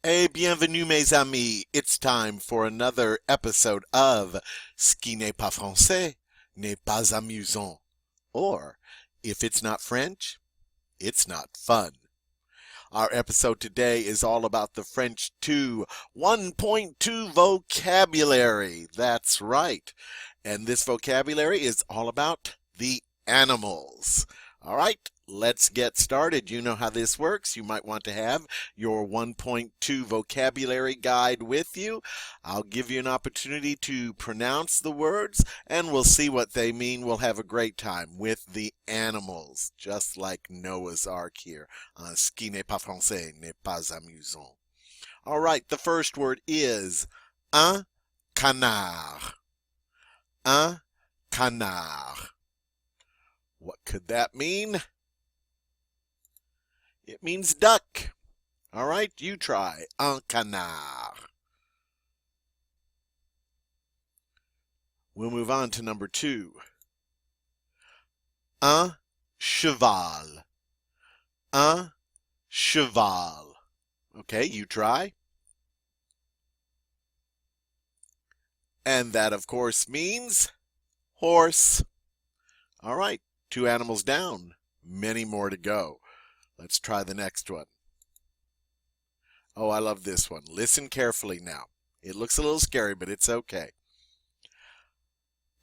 Et bienvenue mes amis. It's time for another episode of Ce qui n'est pas français n'est pas amusant. Or, if it's not French, it's not fun. Our episode today is all about the French 2 1.2 vocabulary. That's right. And this vocabulary is all about the animals. All right, let's get started. You know how this works. You might want to have your 1.2 vocabulary guide with you. I'll give you an opportunity to pronounce the words, and we'll see what they mean. We'll have a great time with the animals, just like Noah's Ark here on Ce qui n'est pas français n'est pas amusant. All right, the first word is un canard. Un canard. What could that mean? It means duck. All right, you try. Un canard. We'll move on to number 2. Un cheval. Un cheval. Okay, you try. And that, of course, means horse. All right, 2 animals down. Many more to go. Let's try the next one. Oh, I love this one. Listen carefully now. It looks a little scary, but it's okay.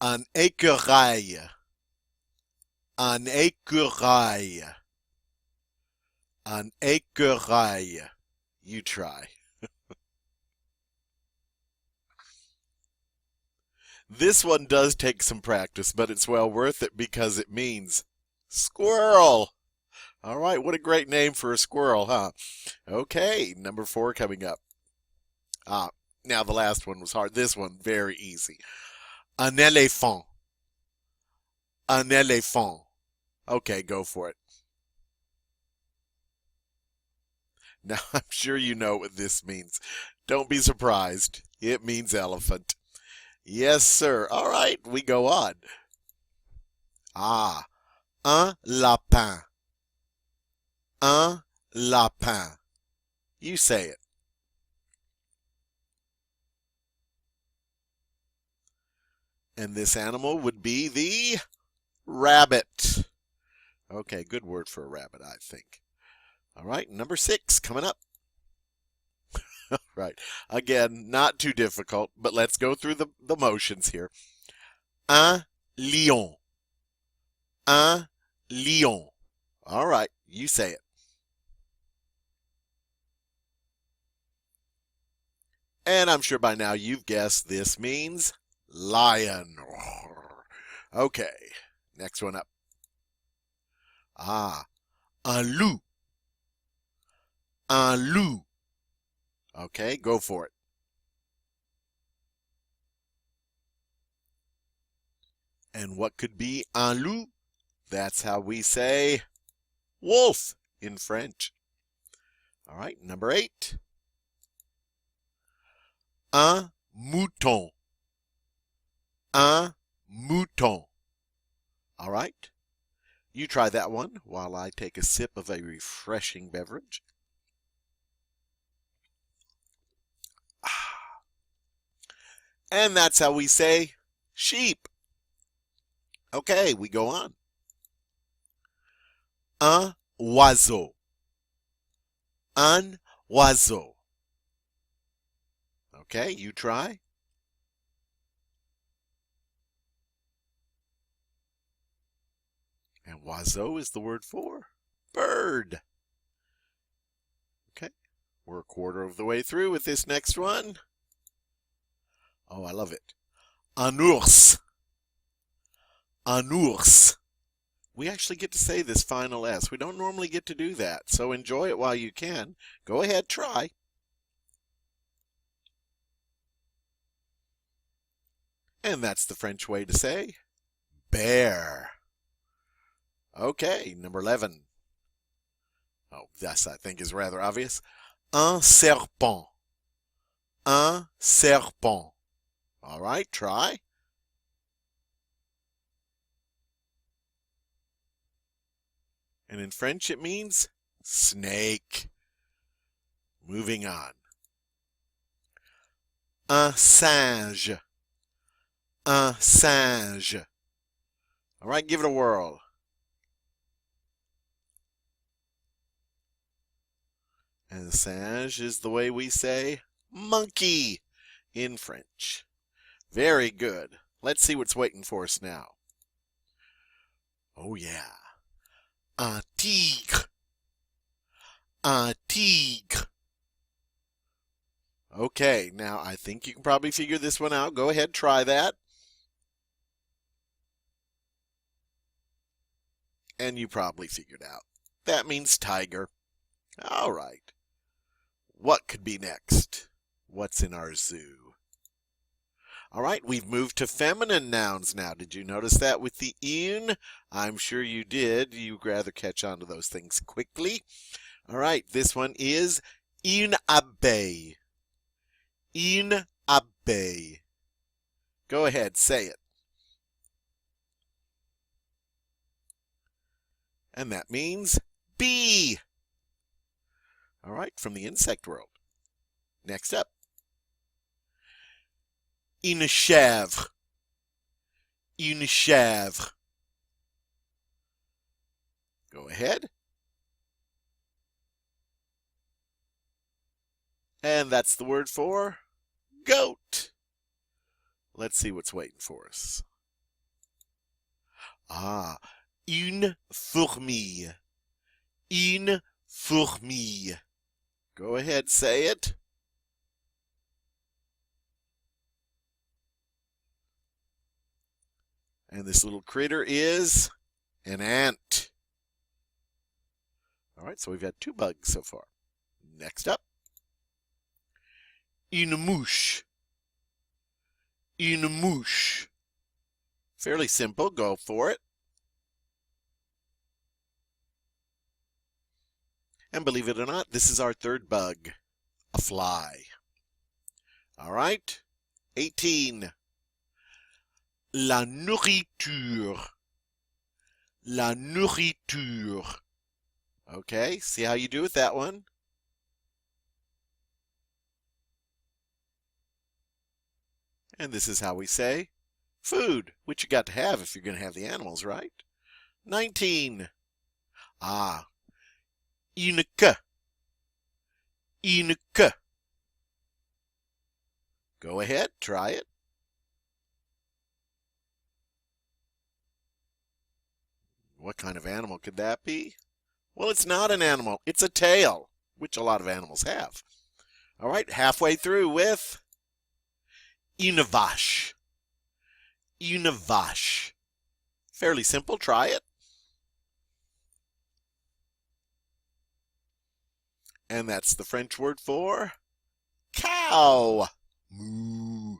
Un écureuil. Un écureuil. Un écureuil. You try. This one does take some practice, but it's well worth it because it means squirrel. All right, what a great name for a squirrel, huh? Okay, number 4 coming up. Now the last one was hard. This one, very easy. Un éléphant. Un éléphant. Okay, go for it. Now, I'm sure you know what this means. Don't be surprised. It means elephant. Yes, sir. All right, we go on. Un lapin. Un lapin. You say it. And this animal would be the rabbit. Okay, good word for a rabbit, I think. All right, number 6 coming up. Right. Again, not too difficult, but let's go through the motions here. Un lion. Un lion. All right, you say it. And I'm sure by now you've guessed this means lion. Okay, next one up. Un loup. Un loup. Okay, go for it. And what could be un loup? That's how we say wolf in French. All right, number 8. Un mouton. Un mouton. All right, you try that one while I take a sip of a refreshing beverage. And that's how we say sheep. Okay, we go on. Un oiseau. Un oiseau. Okay, you try. And oiseau is the word for bird. Okay, we're a quarter of the way through with this next one. Oh, I love it. Un ours. Un ours. We actually get to say this final S. We don't normally get to do that, so enjoy it while you can. Go ahead, try. And that's the French way to say bear. Okay, number 11. Oh, this I think is rather obvious. Un serpent. Un serpent. All right, try. And in French, it means snake. Moving on. Un singe. Un singe. All right, give it a whirl. And singe is the way we say monkey in French. Very good. Let's see what's waiting for us now. Oh, yeah. Un tigre. Un tigre. Okay, now I think you can probably figure this one out. Go ahead, try that. And you probably figured out. That means tiger. All right. What could be next? What's in our zoo? All right, we've moved to feminine nouns now. Did you notice that with the une? I'm sure you did. You'd rather catch on to those things quickly. All right, this one is une abeille. Une abeille. Go ahead, say it. And that means bee. All right, from the insect world. Next up. Une chèvre. Une chèvre. Go ahead. And that's the word for goat. Let's see what's waiting for us. Ah, une fourmi. Une fourmi. Go ahead, say it. And this little critter is an ant. All right, so we've had 2 bugs so far. Next up. Une mouche. Une mouche. Fairly simple. Go for it. And believe it or not, this is our 3rd bug, a fly. All right. 18. La nourriture. La nourriture. Okay, see how you do with that one? And this is how we say food, which you got to have if you're going to have the animals, right? 19. Ah, une queue. Une queue. Go ahead, try it. What kind of animal could that be? Well, it's not an animal. It's a tail, which a lot of animals have. All right, halfway through with une vache. Une vache. Fairly simple. Try it. And that's the French word for cow. Moo.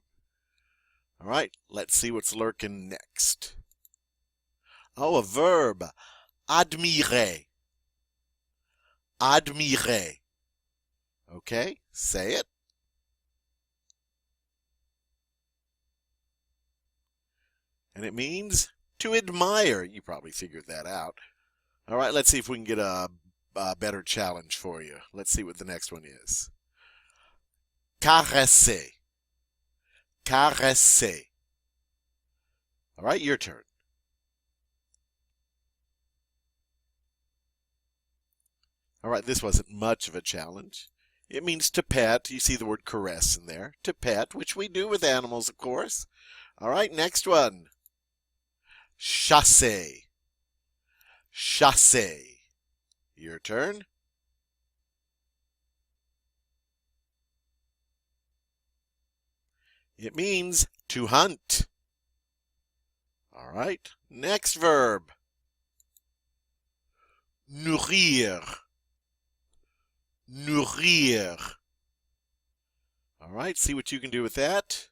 All right, let's see what's lurking next. Oh, a verb. Admirer. Admirer. Okay, say it. And it means to admire. You probably figured that out. All right, let's see if we can get a better challenge for you. Let's see what the next one is. Caresser. Caresser. All right, your turn. All right, this wasn't much of a challenge. It means to pet. You see the word caress in there. To pet, which we do with animals, of course. All right, next one. Chasser. Chasser. Your turn. It means to hunt. All right, next verb. Nourrir. Nourrir. All right, see what you can do with that.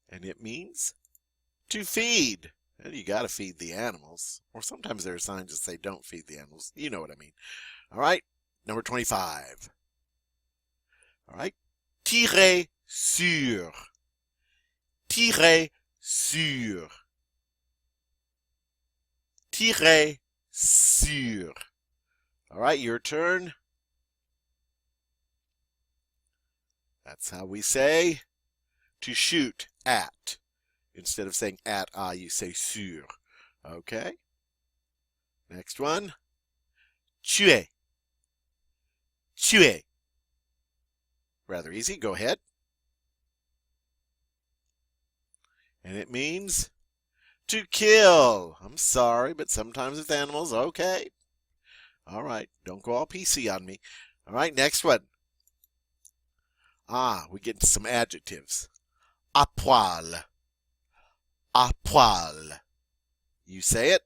And it means to feed. Well, you got to feed the animals. Or sometimes there are signs that say don't feed the animals. You know what I mean. All right, number 25. All right, tirer sur. Tirer sur. Tirer sur. All right, your turn. That's how we say to shoot at. Instead of saying at, you say sur. Okay? Next one. Tuer. Tuer. Rather easy. Go ahead. And it means to kill. I'm sorry, but sometimes with animals, okay. All right. Don't go all PC on me. All right, next one. We get into some adjectives. À poil. À poil. You say it.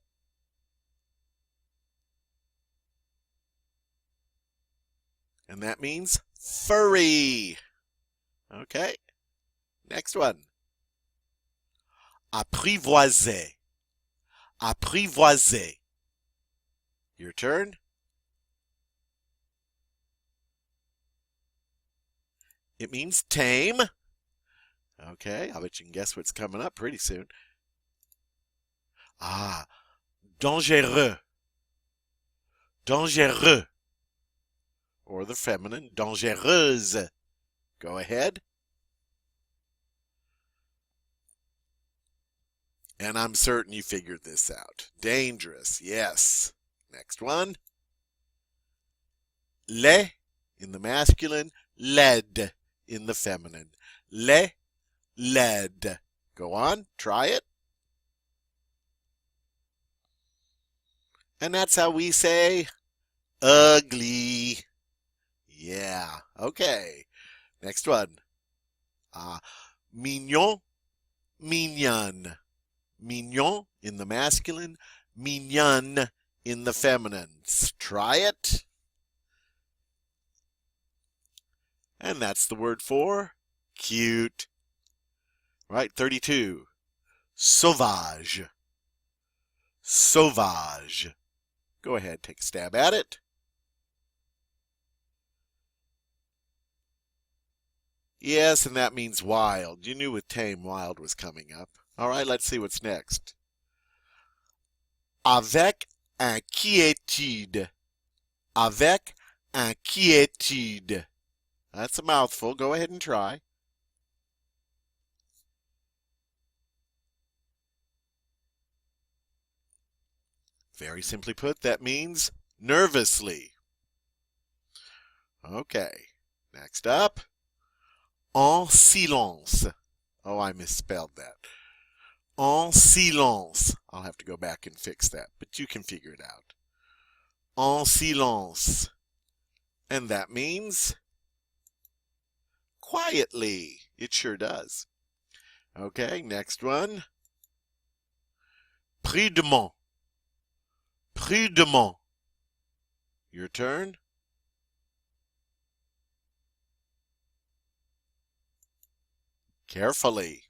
And that means furry. Okay. Next one. Apprivoiser. Apprivoiser. Your turn. It means tame. Okay, I'll bet you can guess what's coming up pretty soon. Dangereux. Dangereux. Or the feminine, dangereuse. Go ahead. And I'm certain you figured this out. Dangerous, yes. Next one. Les in the masculine, laid in the feminine. Les, laid. Go on, try it. And that's how we say ugly. Yeah, okay. Next one. Mignon, mignonne. Mignon in the masculine, mignonne in the feminine. Try it. And that's the word for cute. Right, 32. Sauvage. Sauvage. Go ahead, take a stab at it. Yes, and that means wild. You knew with tame, wild was coming up. All right, let's see what's next. Avec inquiétude. Avec inquiétude. That's a mouthful. Go ahead and try. Very simply put, that means nervously. Okay. Next up. En silence. Oh, I misspelled that. En silence. I'll have to go back and fix that, but you can figure it out. En silence. And that means quietly. It sure does. Okay, next one. Prudemment. Prudemment. Your turn. Carefully.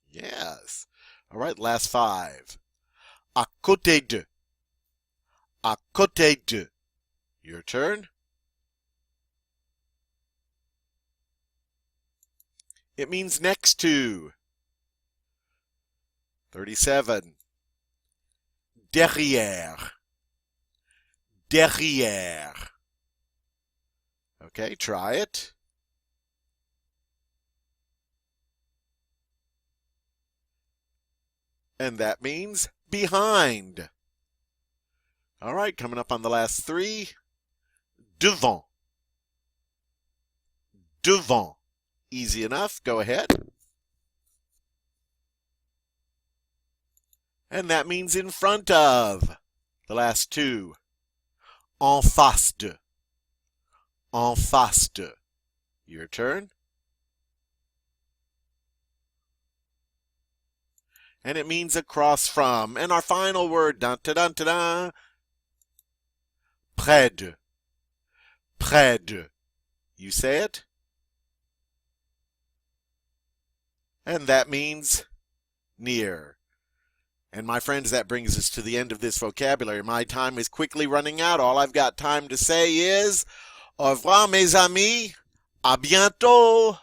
Yes. All right, last 5. À côté de. À côté de. Your turn. It means next to. 37. Derrière. Derrière. Okay, try it. And that means behind. All right, coming up on the last 3. Devant. Devant. Easy enough. Go ahead. And that means in front of. The last 2. En face de. En face de. Your turn. And it means across from. And our final word, dun dun dun dun dun. Près de. Près de. You say it? And that means near. And my friends, that brings us to the end of this vocabulary. My time is quickly running out. All I've got time to say is, au revoir mes amis. À bientôt.